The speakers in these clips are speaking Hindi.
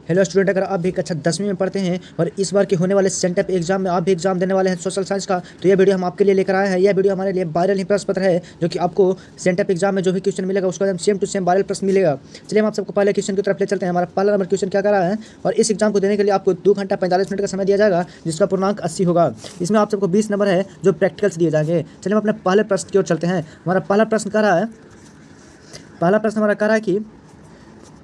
हेलो स्टूडेंट, अगर आप भी कक्षा 10वीं में पढ़ते हैं और इस बार के होने वाले सेंटअप एग्जाम में आप भी एग्जाम देने वाले हैं सोशल साइंस का, तो यह वीडियो हम आपके लिए लेकर आए हैं। यह वीडियो हमारे लिए वायरल ही प्रश्न पत्र है, जो कि आपको सेंटअप एग्जाम में जो भी क्वेश्चन मिलेगा उसका सेम टू सेम वायरल प्रश्न मिलेगा। चलिए हम आप सबको पहले क्वेश्चन की तरफ ले चलते हैं। हमारा पहला नंबर क्वेश्चन क्या कर रहा है, और इस एग्जाम को देने के लिए आपको 2 घंटा 45 मिनट का समय दिया जाएगा, जिसका पूर्णांक 80 होगा। इसमें आप सबको 20 नंबर है जो प्रैक्टिकल्स दिए जाएंगे। चलिए हम अपने पहले प्रश्न की ओर चलते हैं। हमारा पहला प्रश्न कर रहा है, पहला प्रश्न हमारा कह रहा है कि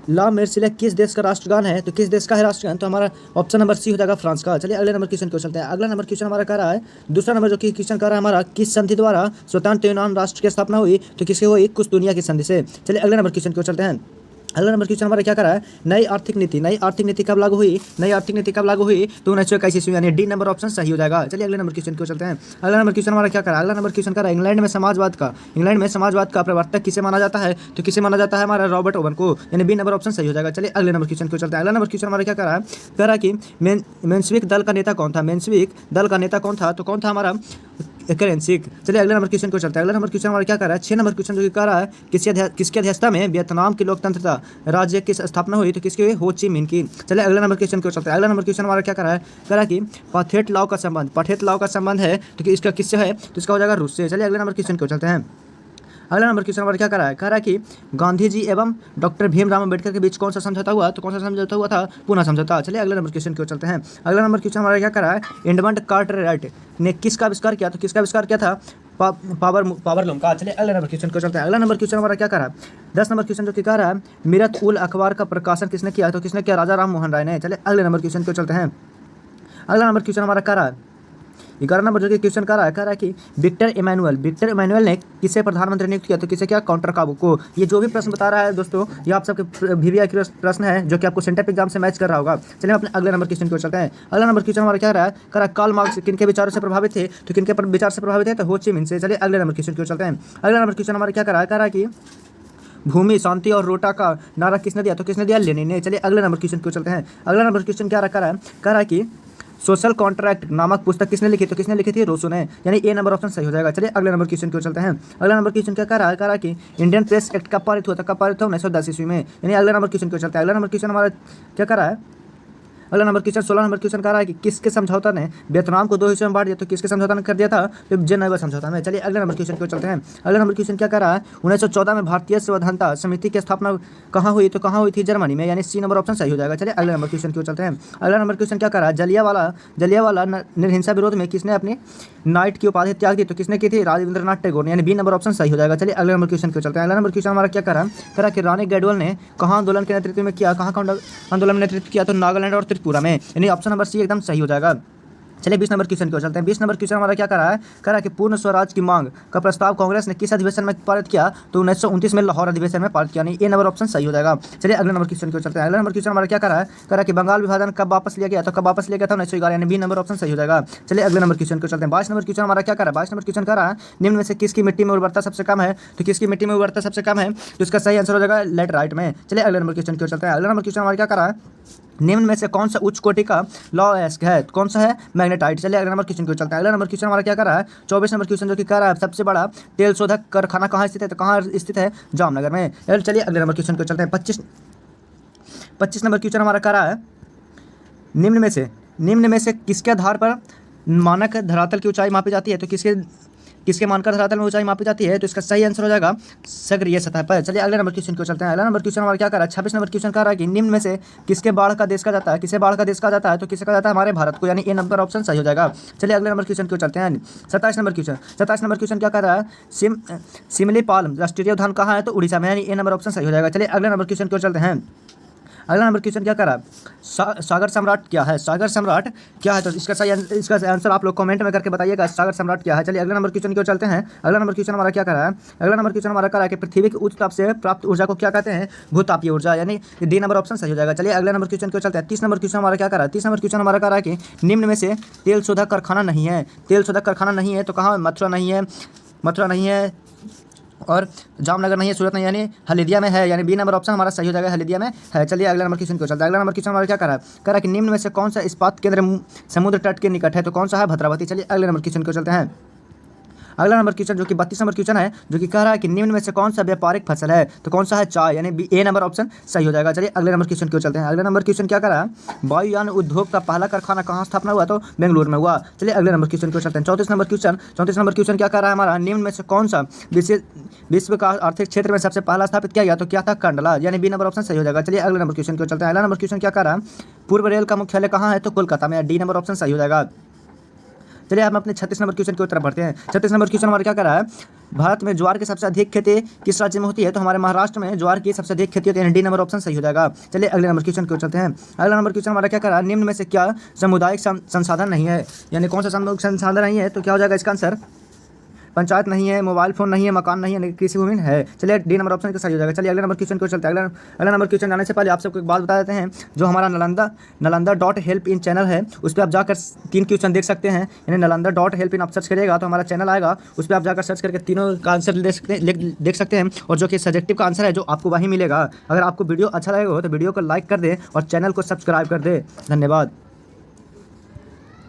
ला मेर्सिले किस देश का राष्ट्रगान है। तो किस देश का है राष्ट्रगान, तो हमारा ऑप्शन नंबर सी हो जाएगा, फ्रांस का। चलिए अगले नंबर क्वेश्चन को चलते हैं। अगला नंबर क्वेश्चन हमारा कह रहा है, दूसरा नंबर जो कि क्वेश्चन कर रहा है हमारा, किस संधि द्वारा स्वतंत्र यूनान राष्ट्र की स्थापना हुई। तो किससे हुई, कुछ दुनिया की संधि से। चलिए अगले नंबर क्वेश्चन को चलते हैं। अगला नंबर क्वेश्चन हमारा क्या कर रहा है, नई आर्थिक नीति। नई आर्थिक नीति कब लागू हुई, नई आर्थिक नीति कब लागू हुई, तो 1921 ईस्वी, यानी डी नंबर ऑप्शन सही हो जाएगा। चलिए अगले नंबर क्वेश्चन को चलते हैं। अगला नंबर क्वेश्चन हमारा क्या कर रहा है, अगला नंबर क्वेश्चन कर रहा है, इंग्लैंड में समाजवाद का प्रवर्तक किसे माना जाता है। तो किसे माना जाता है, हमारा रॉबर्ट ओवन को, यानी बी नंबर ऑप्शन सही हो जाएगा। चलिए अगले नंबर क्वेश्चन को चलते हैं। अगला नंबर क्वेश्चन हमारा क्या कर रहा है, कह रहा है कि मेंशविक दल का नेता कौन था। मेंशविक दल का नेता कौन था, तो कौन था हमारा करेंसिक। चलिए अगले नंबर क्वेश्चन को चलते हैं। अगला नंबर क्वेश्चन हमारा क्या कर रहा है, 6 नंबर क्वेश्चन जो कि कह रहा है, किसकी अध्यक्षता में वियतनाम की लोकतंत्रता राज्य की स्थापना हुई। तो किसकी हुई, हो ची मिन की। चलिए अगला नंबर क्वेश्चन को चलते हैं। अगला नंबर क्वेश्चन हमारा क्या कर रहा है, कह रहा है कि पाथेट लॉ का संबंध है, तो इसका किससे है, तो इसका हो जाएगा रूस से। चलिए अगले नंबर क्वेश्चन को चलते हैं। अगला नंबर क्वेश्चन हमारा क्या कर रहा है, कह रहा है कि गांधी जी एवं डॉक्टर भीमराव अम्बेडकर के बीच कौन सा समझौता हुआ। तो कौन सा समझौता हुआ था, पूना समझौता। चलिए अगले नंबर क्वेश्चन को चलते हैं। अगला नंबर क्वेश्चन हमारा क्या कर रहा है, एडमंड कार्टराइट ने किसका आविष्कार किया। तो किसका आविष्कार किया था, पावरलूम का। चलिए अगले नंबर क्वेश्चन को चलते हैं। अगला नंबर क्वेश्चन हमारा क्या कर रहा है, 10 नंबर क्वेश्चन जो कि कह रहा है, मीरत उल अखबार का प्रकाशन किसने किया। तो किसने किया, राजा राम मोहन राय ने। चलिए अगले नंबर क्वेश्चन को चलते हैं। अगला नंबर क्वेश्चन हमारा कह रहा है, 11 नंबर जो कि क्वेश्चन कह रहा है कि विक्टर इमैनुअल ने किसे प्रधानमंत्री नियुक्त किया। तो किसे क्या, काउंटर काबू को। ये जो भी प्रश्न बता रहा है दोस्तों, ये आप सबके वीवीआई के प्रश्न है, जो कि आपको सेंटअप एग्जाम से मैच कर रहा होगा। चलिए हम अपने अगले नंबर क्वेश्चन को चलते हैं। अगला नंबर क्वेश्चन हमारा क्या रहा है, कह रहा है कार्ल मार्क्स किनके विचारों से प्रभावित थे। तो किनके विचार से प्रभावित है, तो हो ची मिन से। चलिए अगले नंबर क्वेश्चन को चलते हैं। अगला नंबर क्वेश्चन हमारा क्या कह रहा है कि भूमि, शांति और रोटा का नारा किसने दिया। तो किसने दिया, लेनिन ने। चलिए अगले नंबर क्वेश्चन को चलते हैं। अगला नंबर क्वेश्चन क्या रखा है, कह रहा है कि सोशल कॉन्ट्रैक्ट नामक पुस्तक किसने लिखी। तो किसने लिखी थी, रोसो ने, यानी ए नंबर ऑप्शन सही हो जाएगा। चलिए अगले नंबर क्वेश्चन को चलते हैं। अगला नंबर क्वेश्चन क्या कह रहा है कि इंडियन प्रेस एक्ट कब पारित हुआ था, 1910 ईस्वी में, यानी अगले नंबर क्वेश्चन को चलते हैं। अगला नंबर क्वेश्चन हमारा क्या कर रहा है, अगला नंबर क्वेश्चन 16 नंबर क्वेश्चन कह रहा है कि किसके समझौता ने वियतनाम को 2 हिस्सों में बांट दिया। तो किसके समझौता ने कर दिया था, तो जेनेवा समझौता में। चलिए अगले नंबर क्वेश्चन को चलते हैं। अगला नंबर क्वेश्चन क्या कह रहा है, 1914 में भारतीय संविधान समिति की स्थापना कहाँ हुई। तो कहाँ हुई थी, जर्मनी में, यानी सी नंबर ऑप्शन सही हो जाएगा। चलिए अगले नंबर क्वेश्चन को चलते हैं। अगला नंबर क्वेश्चन क्या कह रहा है, जलियावाला निर्हिंसा विरोध में किसने अपनी नाइट की उपाधि त्याग दी। तो किसने की थी, रविंद्रनाथ टैगोर ने, यानी बी नंबर ऑप्शन सही हो जाएगा। चलिए अगले नंबर क्वेश्चन को चलते हैं। अगला नंबर क्वेश्चन हमारा क्या कह रहा है कि रानी गैडवाल ने कहाँ आंदोलन के नेतृत्व में किया, कहाँ आंदोलन में नेतृत्व किया। तो नागालैंड और त्रिपुरा में, यानी ऑप्शन नंबर सी एकदम सही हो जाएगा। चलिए 20 नंबर क्वेश्चन को चलते हैं। 20 नंबर क्वेश्चन हमारा क्या कर रहा है कि पूर्ण स्वराज की मांग का प्रस्ताव कांग्रेस ने किस अधिवेशन में पारित किया। तो 1929 में लाहौर अधिवेशन में पारित किया, नहीं ए नंबर ऑप्शन सही हो जाएगा। चलिए अगले नंबर क्वेश्चन को चलते हैं। अगला नंबर क्वेश्चन हमारा क्या कर रहा है कि बंगाल विभाजन कब वापस लिया गया। तो कब वापस लिया गया था, 1911, यानी बी नंबर ऑप्शन सही हो जाएगा। चलिए अगले नंबर क्वेश्चन को चलते हैं। 22 नंबर क्वेश्चन हमारा क्या कर रहा है, 22 नंबर क्वेश्चन कर रहा है, निम्न में से किसकी मिट्टी में उर्वरता सबसे कम है। तो किसकी मिट्टी में उर्वरता सबसे कम है, तो इसका सही आंसर हो जाएगा लेटराइट में। चलिए अगले नंबर क्वेश्चन को चलते हैं। अगला नंबर क्वेश्चन हमारा क्या कर रहा है, निम्न में से कौन सा उच्च कोटि का लॉ-एस्क है। कौन सा है, मैग्नेटाइट। चलिए अगला नंबर क्वेश्चन को चलते हैं। अगला नंबर क्वेश्चन हमारा क्या कर रहा है, 24 नंबर क्वेश्चन जो कि कर रहा है, सबसे बड़ा तेल शोधक कारखाना कहाँ स्थित है। तो कहाँ स्थित है, जामनगर में। चलिए अगले नंबर क्वेश्चन को चलते हैं। 25 नंबर क्वेश्चन हमारा कर रहा है, निम्न में से किसके आधार पर मानक धरातल की ऊंचाई मापी जाती है। तो किसके मानकर धरातल में ऊंचाई मापी जाती है। तो इसका सही आंसर हो जाएगा सक्रिय सतह पर। चलिए अगले नंबर क्वेश्चन को चलते हैं। अगला नंबर क्वेश्चन हमारा क्या कर रहा है, 26 नंबर क्वेश्चन कर रहा है कि निम्न में से किसके बाढ़ का देश का जाता है। किसे बाढ़ का देश का जाता है, तो किसे का जाता है, हमारे भारत को, यानी ए नंबर ऑप्शन सही हो जाएगा। चलिए अगले नंबर क्वेश्चन को चलते हैं। 27 नंबर क्वेश्चन क्या कर रहा है, सिमलीपाल राष्ट्रीय उद्यान कहाँ है। तो उड़ीसा में, यानी ए नंबर ऑप्शन सही हो जाएगा। चलिए अगले नंबर क्वेश्चन को चलते हैं। अगला नंबर क्वेश्चन क्या कर रहा है, सागर सम्राट क्या है। तो इसका आंसर आप लोग कमेंट में करके बताइएगा, सागर सम्राट क्या है। चलिए अगला नंबर क्वेश्चन की ओर चलते हैं। अगला नंबर क्वेश्चन हमारा क्या कर रहा है, अगला नंबर क्वेश्चन हमारा कर रहा है कि पृथ्वी की उच्च ताप से प्राप्त ऊर्जा को क्या कहते हैं, भूतापीय ऊर्जा, यानी डी नंबर ऑप्शन सही हो जाएगा। चलिए अगले नंबर क्वेश्चन की ओर चलते हैं। 30 नंबर क्वेश्चन हमारा क्या कर रहा है, 30 नंबर क्वेश्चन हमारा कर रहा है कि निम्न में से तेल शोधक कारखाना नहीं है। तो कहाँ, मथुरा नहीं है और जामनगर नहीं है, सूरत नहीं, यानी हल्दिया में है, यानी बी नंबर ऑप्शन हमारा सही हो जाएगा, हल्दिया में है। चलिए अगला नंबर क्वेश्चन को चलता है। अगला नंबर क्वेश्चन हमारा क्या कर रहा है कि निम्न में से कौन सा इस्पात केंद्र समुद्र तट के निकट है। तो कौन सा है, भद्रावती। चलिए अगले नंबर क्वेश्चन को चलते हैं। अगला नंबर क्वेश्चन जो कि 32 नंबर क्वेश्चन है, जो कि कह रहा है कि निम्न में से कौन सा व्यापारिक फसल है, तो कौन सा है चाय, यानी ए नंबर ऑप्शन सही हो जाएगा। चलिए अगले नंबर क्वेश्चन की ओर चलते हैं। अगला नंबर क्वेश्चन क्या कर रहा है, वायुयान उद्योग का पहला कारखाना कहाँ स्थापना हुआ, तो बेंगलुरु में हुआ। चलिए अगले नंबर क्वेश्चन की ओर चलते हैं। 34 नंबर क्वेश्चन क्या कर रहा है हमारा, निम्न में से कौन सा विश्व का आर्थिक क्षेत्र में सबसे पहला स्थापित किया गया, तो क्या था कंडला, यानी बी नंबर ऑप्शन सही हो जाएगा। चलिए अगले नंबर क्वेश्चन की ओर चलते हैं। अगला नंबर क्वेश्चन क्या कर रहा है, पूर्व रेल का मुख्यालय कहाँ है, तो कोलकाता में, डी नंबर ऑप्शन सही हो जाएगा। चलिए हम अपने 36 नंबर क्वेश्चन की तरफ बढ़ते हैं। 36 नंबर क्वेश्चन हमारा क्या कर रहा है, भारत में ज्वार की सबसे अधिक खेती किस राज्य में होती है, तो हमारे महाराष्ट्र में ज्वार की सबसे अधिक खेती होती है, डी नंबर ऑप्शन सही हो जाएगा। चलिए अगले नंबर क्वेश्चन की ओर चलते हैं। अगला नंबर क्वेश्चन हमारा क्या कर रहा है, निम्न में से क्या सामुदायिक संसाधन नहीं है, यानी कौन सा सामुदायिक संसाधन नहीं है, तो क्या हो जाएगा इसका आंसर, पंचायत नहीं है, मोबाइल फोन नहीं है, मकान नहीं है, कृषि भूमि है। चलिए डी नंबर ऑप्शन का सही हो जाएगा। चलिए अगले नंबर क्वेश्चन को चलते हैं। अगला नंबर क्वेश्चन जाने से पहले आप सबको एक बात बता देते हैं, जो हमारा nalanda.help-in चैनल है, उस पर आप जाकर 3 क्वेश्चन देख सकते हैं, यानी nalanda.help-in आप सर्च करिएगा तो हमारा चैनल आएगा, उस पर आप जाकर सर्च करके तीनों का आंसर देख सकते हैं, और जो कि सब्जेक्टिव का आंसर है जो आपको वहीं मिलेगा। अगर आपको वीडियो अच्छा लगेगा तो वीडियो को लाइक कर दें और चैनल को सब्सक्राइब कर दें। धन्यवाद।